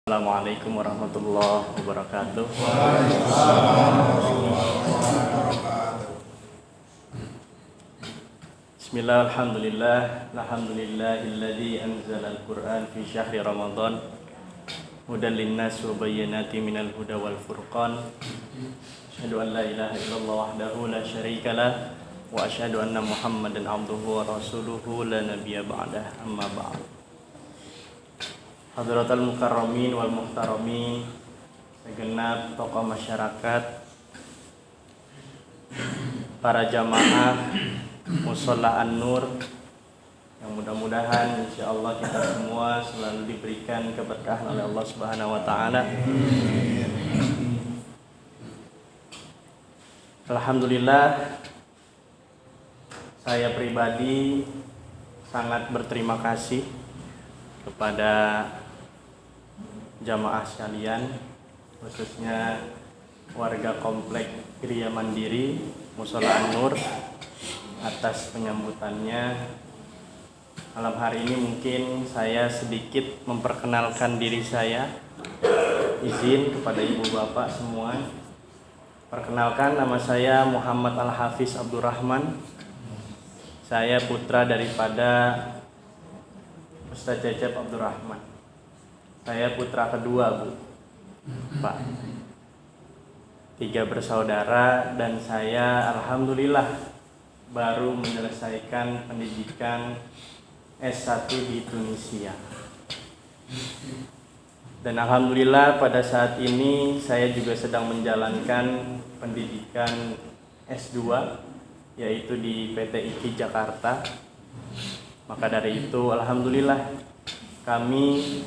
Assalamualaikum warahmatullahi wabarakatuh. Bismillah, alhamdulillah, alhamdulillahilladzi anzala al-Qur'an fi syahri Ramadan hudan linnas wa bayyinatin minal huda wal furqan. Asyhadu an la ilaha illallah wahdahu la syarika lah wa asyhadu anna Muhammadan abduhu wa rasuluhu la nabiyya ba'dah, amma ba'd. Hadratul mukarramin wal muhtaramin, segenap tokoh masyarakat, para jamaah Mushola An-Nur, yang mudah-mudahan insyaallah kita semua selalu diberikan keberkahan oleh Allah Subhanahu wa taala. Alhamdulillah, saya pribadi sangat berterima kasih kepada jamaah sekalian, khususnya warga komplek Kriya Mandiri Mushola An-Nur, atas penyambutannya. Malam hari ini mungkin saya sedikit memperkenalkan diri saya. Izin kepada ibu bapak semua, perkenalkan, nama saya Muhammad Al-Hafiz Abdurrahman. Saya putra daripada Ustaz Cecep Abdurrahman. Saya putra kedua, Bu, Pak. 3 bersaudara, dan saya alhamdulillah baru menyelesaikan pendidikan S1 di Tunisia. Dan alhamdulillah pada saat ini saya juga sedang menjalankan pendidikan S2, yaitu di PT IKI Jakarta. Maka dari itu alhamdulillah kami,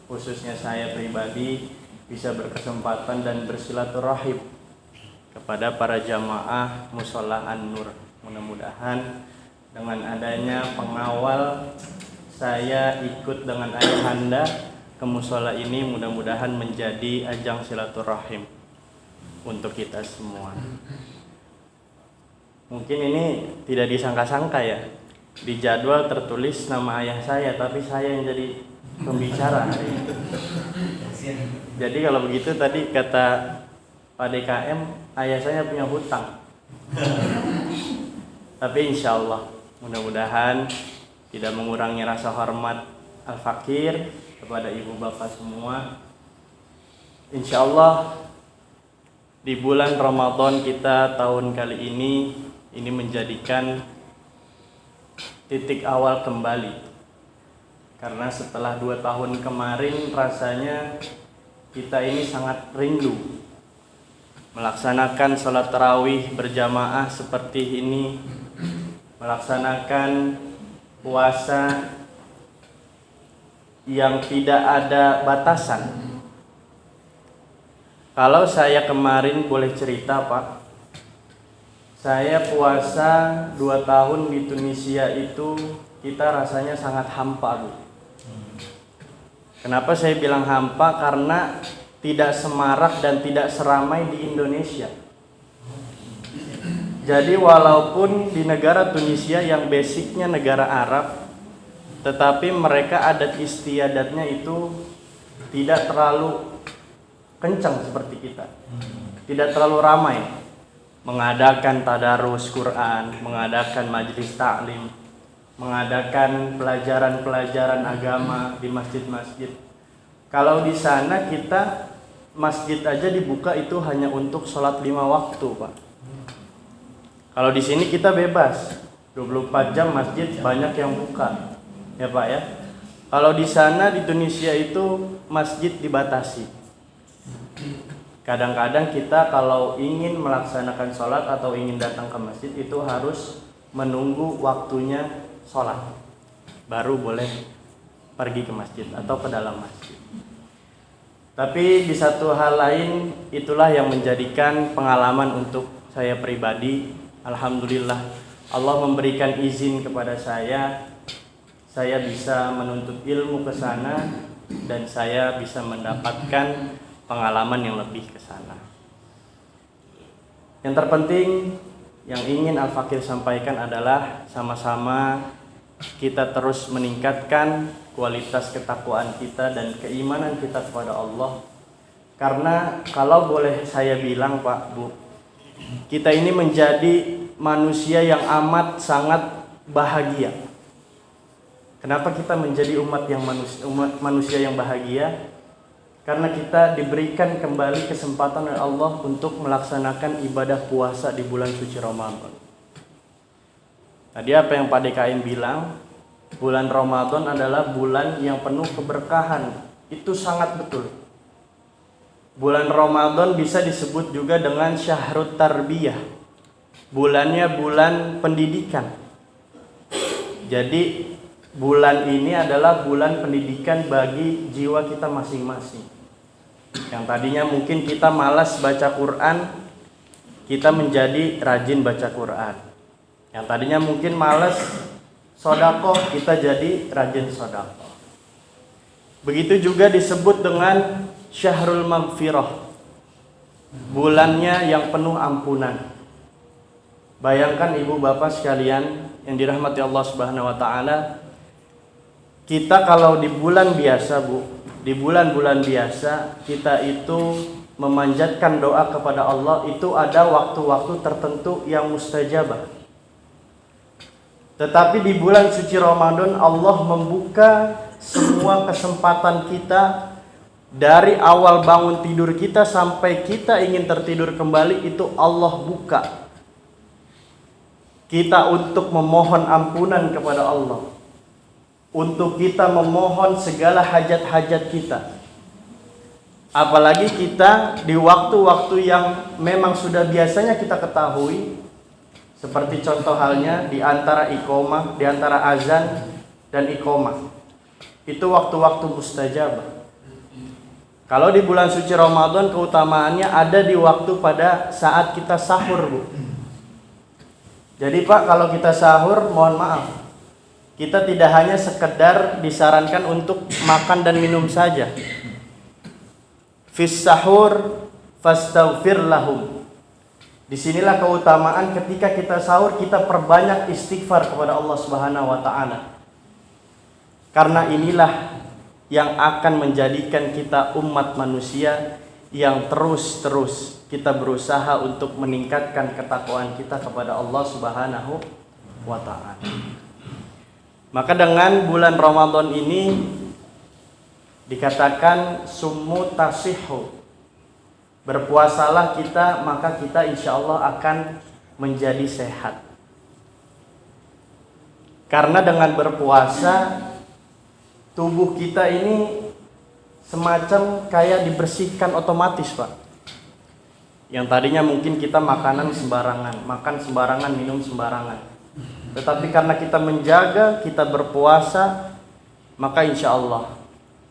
khususnya saya pribadi, bisa berkesempatan dan bersilaturahim kepada para jamaah Mushola An-Nur. Mudah-mudahan dengan adanya pengawal saya ikut dengan ayahanda ke mushola ini, mudah-mudahan menjadi ajang silaturahim untuk kita semua. Mungkin ini tidak disangka-sangka ya, di jadwal tertulis nama ayah saya, tapi saya yang jadi pembicara hari ini. Jadi kalau begitu tadi kata Pak DKM, ayah saya punya hutang. Tapi insya Allah mudah-mudahan tidak mengurangi rasa hormat al-fakir kepada ibu bapak semua. Insya Allah di bulan Ramadan kita tahun kali ini menjadikan titik awal kembali. Karena setelah 2 tahun kemarin rasanya kita ini sangat rindu melaksanakan sholat tarawih berjamaah seperti ini, melaksanakan puasa yang tidak ada batasan. Kalau saya kemarin boleh cerita, Pak, saya puasa 2 tahun di Tunisia itu kita rasanya sangat hampa, Bu. Kenapa saya bilang hampa? Karena tidak semarak dan tidak seramai di Indonesia. Jadi walaupun di negara Tunisia yang basicnya negara Arab, tetapi mereka adat istiadatnya itu tidak terlalu kencang seperti kita. Tidak terlalu ramai. Mengadakan tadarus Quran, mengadakan majelis taklim, mengadakan pelajaran-pelajaran agama di masjid-masjid. Kalau di sana kita masjid aja dibuka itu hanya untuk sholat 5 waktu, Pak. Kalau di sini kita bebas, 24 jam masjid banyak yang buka, ya Pak ya. Kalau di sana di Tunisia itu masjid dibatasi. Kadang-kadang kita kalau ingin melaksanakan sholat atau ingin datang ke masjid itu harus menunggu waktunya sholat, baru boleh pergi ke masjid atau ke dalam masjid. Tapi di satu hal lain, itulah yang menjadikan pengalaman untuk saya pribadi. Alhamdulillah Allah memberikan izin kepada saya bisa menuntut ilmu ke sana, dan saya bisa mendapatkan pengalaman yang lebih ke sana. Yang terpenting yang ingin Al-Fakir sampaikan adalah sama-sama kita terus meningkatkan kualitas ketakwaan kita dan keimanan kita kepada Allah. Karena kalau boleh saya bilang Pak, Bu, kita ini menjadi manusia yang amat sangat bahagia. Kenapa kita menjadi umat manusia yang bahagia? Karena kita diberikan kembali kesempatan oleh Allah untuk melaksanakan ibadah puasa di bulan suci Ramadan. Tadi apa yang Pak DKM bilang, bulan Ramadan adalah bulan yang penuh keberkahan. Itu sangat betul. Bulan Ramadan bisa disebut juga dengan Syahrut Tarbiyah. Bulannya bulan pendidikan. Jadi bulan ini adalah bulan pendidikan bagi jiwa kita masing-masing. Yang tadinya mungkin kita malas baca Quran, kita menjadi rajin baca Quran. Yang tadinya mungkin malas sedekah, kita jadi rajin sedekah. Begitu juga disebut dengan Syahrul Maghfirah, bulannya yang penuh ampunan. Bayangkan ibu bapak sekalian yang dirahmati Allah Subhanahu wa taala, kita kalau di bulan biasa, Bu, di bulan-bulan biasa kita itu memanjatkan doa kepada Allah, itu ada waktu-waktu tertentu yang mustajabah. Tetapi di bulan suci Ramadan Allah membuka semua kesempatan kita. Dari awal bangun tidur kita sampai kita ingin tertidur kembali, itu Allah buka kita untuk memohon ampunan kepada Allah, untuk kita memohon segala hajat-hajat kita. Apalagi kita di waktu-waktu yang memang sudah biasanya kita ketahui, seperti contoh halnya di antara iqomah, di antara azan dan iqomah, itu waktu-waktu mustajabah. Kalau di bulan suci Ramadan keutamaannya ada di waktu pada saat kita sahur, Bu. Jadi Pak, kalau kita sahur, mohon maaf, kita tidak hanya sekedar disarankan untuk makan dan minum saja. Fis sahur fastaghfir lahum. Disinilah keutamaan ketika kita sahur, kita perbanyak istighfar kepada Allah Subhanahu wa taala. Karena inilah yang akan menjadikan kita umat manusia yang terus-terus kita berusaha untuk meningkatkan ketakwaan kita kepada Allah Subhanahu wa taala. Maka dengan bulan Ramadan ini dikatakan summu tasihhu. Berpuasalah kita, maka kita insya Allah akan menjadi sehat. Karena dengan berpuasa tubuh kita ini semacam kayak dibersihkan otomatis, Pak. Yang tadinya mungkin kita makan sembarangan, minum sembarangan. Tetapi karena kita menjaga, kita berpuasa, maka insya Allah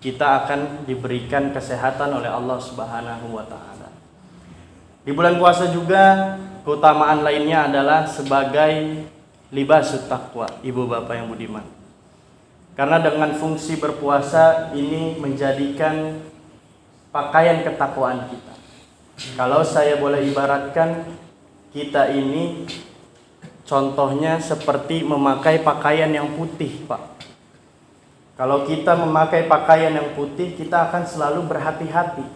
kita akan diberikan kesehatan oleh Allah Subhanahu wa taala. Di bulan puasa juga keutamaan lainnya adalah sebagai libasut taqwa, ibu bapak yang budiman. Karena dengan fungsi berpuasa ini menjadikan pakaian ketakwaan kita. Kalau saya boleh ibaratkan, kita ini contohnya seperti memakai pakaian yang putih, Pak. Kalau kita memakai pakaian yang putih, kita akan selalu berhati-hati.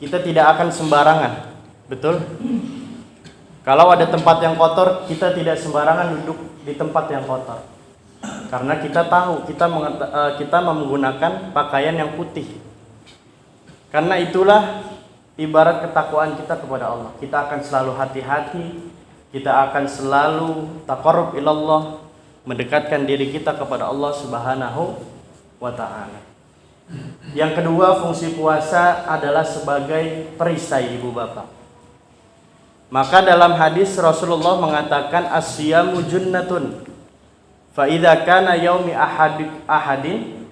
Kita tidak akan sembarangan, betul? Kalau ada tempat yang kotor, kita tidak sembarangan duduk di tempat yang kotor. Karena kita tahu kita menggunakan pakaian yang putih. Karena itulah ibarat ketakwaan kita kepada Allah. Kita akan selalu hati-hati, kita akan selalu taqarrub ilallah, mendekatkan diri kita kepada Allah Subhanahu wa taala. Yang kedua, fungsi puasa adalah sebagai perisai, ibu bapak. Maka dalam hadis Rasulullah mengatakan as-siyamu junnatun. Fa idza kana yaumi ahadin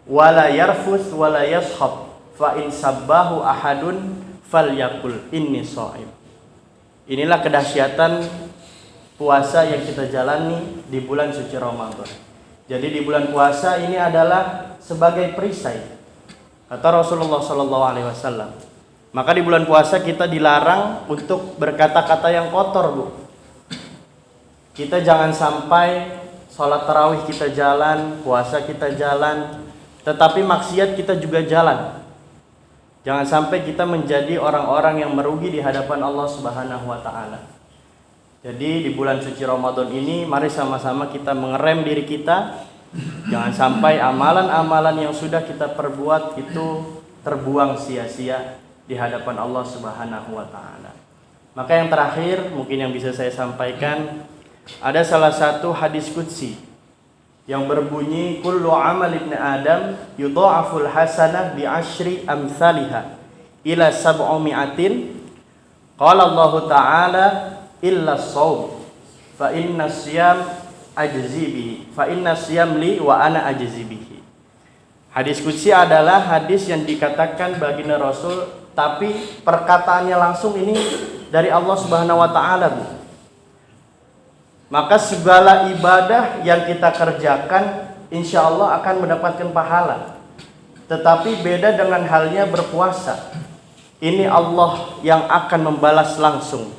wala yarfus wala yashab fa in sabbahu ahadun falyakul inni shaim. Inilah kedahsyatan puasa yang kita jalani di bulan suci Ramadan. Jadi di bulan puasa ini adalah sebagai perisai, kata Rasulullah SAW. Maka di bulan puasa kita dilarang untuk berkata-kata yang kotor, Bu. Kita jangan sampai sholat tarawih kita jalan, puasa kita jalan, tetapi maksiat kita juga jalan. Jangan sampai kita menjadi orang-orang yang merugi di hadapan Allah Subhanahu wa taala. Jadi di bulan suci Ramadan ini mari sama-sama kita mengerem diri kita. Jangan sampai amalan-amalan yang sudah kita perbuat itu terbuang sia-sia di hadapan Allah Subhanahu wa taala. Maka yang terakhir mungkin yang bisa saya sampaikan, ada salah satu hadis qudsi yang berbunyi kullu amal ibni Adam yudha'aful hasanah bi asyri amsalha ila sab'umi'atin. Qala Allah Ta'ala illa shaum fa inna siyam ajzi bihi fa inna siyam li wa ana ajzi bihi. Hadis qudsi adalah hadis yang dikatakan baginda Rasul, tapi perkataannya langsung ini dari Allah Subhanahu wa taala, Bu. Maka segala ibadah yang kita kerjakan insya Allah akan mendapatkan pahala. Tetapi beda dengan halnya berpuasa. Ini Allah yang akan membalas langsung.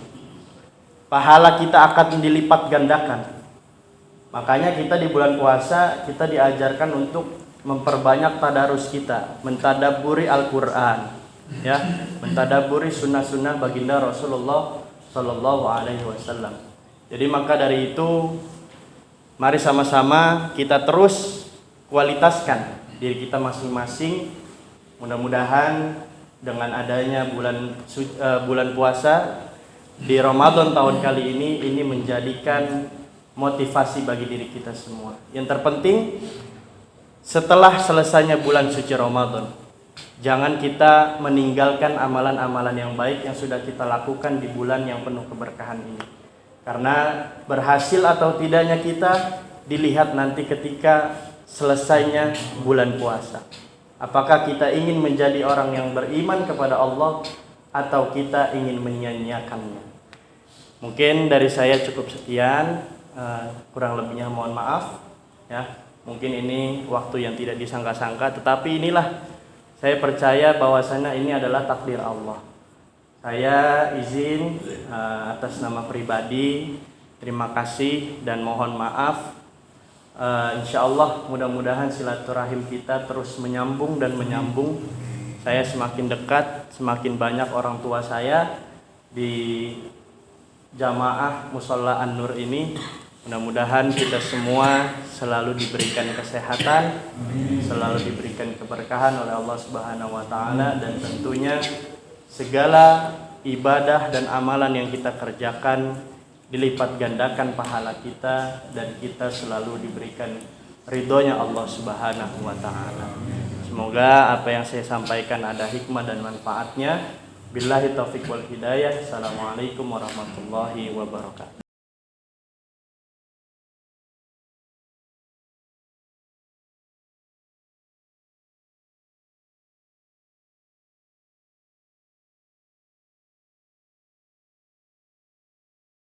Pahala kita akan dilipat gandakan. Makanya kita di bulan puasa kita diajarkan untuk memperbanyak tadarus kita, mentadaburi Al-Quran, ya, mentadaburi sunnah-sunnah baginda Rasulullah Sallallahu Alaihi Wasallam. Jadi maka dari itu mari sama-sama kita terus kualitaskan diri kita masing-masing. Mudah-mudahan dengan adanya bulan puasa di Ramadan tahun kali ini menjadikan motivasi bagi diri kita semua. Yang terpenting setelah selesainya bulan suci Ramadan, jangan kita meninggalkan amalan-amalan yang baik yang sudah kita lakukan di bulan yang penuh keberkahan ini. Karena berhasil atau tidaknya kita dilihat nanti ketika selesainya bulan puasa. Apakah kita ingin menjadi orang yang beriman kepada Allah atau kita ingin menyia-nyiakannya. Mungkin dari saya cukup sekian, kurang lebihnya mohon maaf ya. Mungkin ini waktu yang tidak disangka-sangka, tetapi inilah saya percaya bahwasanya ini adalah takdir Allah. Saya izin atas nama pribadi terima kasih dan mohon maaf. Insya Allah mudah-mudahan silaturahim kita terus menyambung dan menyambung. Saya semakin dekat, semakin banyak orang tua saya di jamaah Musholla An-Nur ini. Mudah-mudahan kita semua selalu diberikan kesehatan, selalu diberikan keberkahan oleh Allah Subhanahu wa taala, dan tentunya segala ibadah dan amalan yang kita kerjakan dilipat gandakan pahala kita dan kita selalu diberikan ridhonya Allah Subhanahu wa taala. Semoga apa yang saya sampaikan ada hikmah dan manfaatnya. Billahi taufiq wal hidayah. Assalamualaikum warahmatullahi wabarakatuh.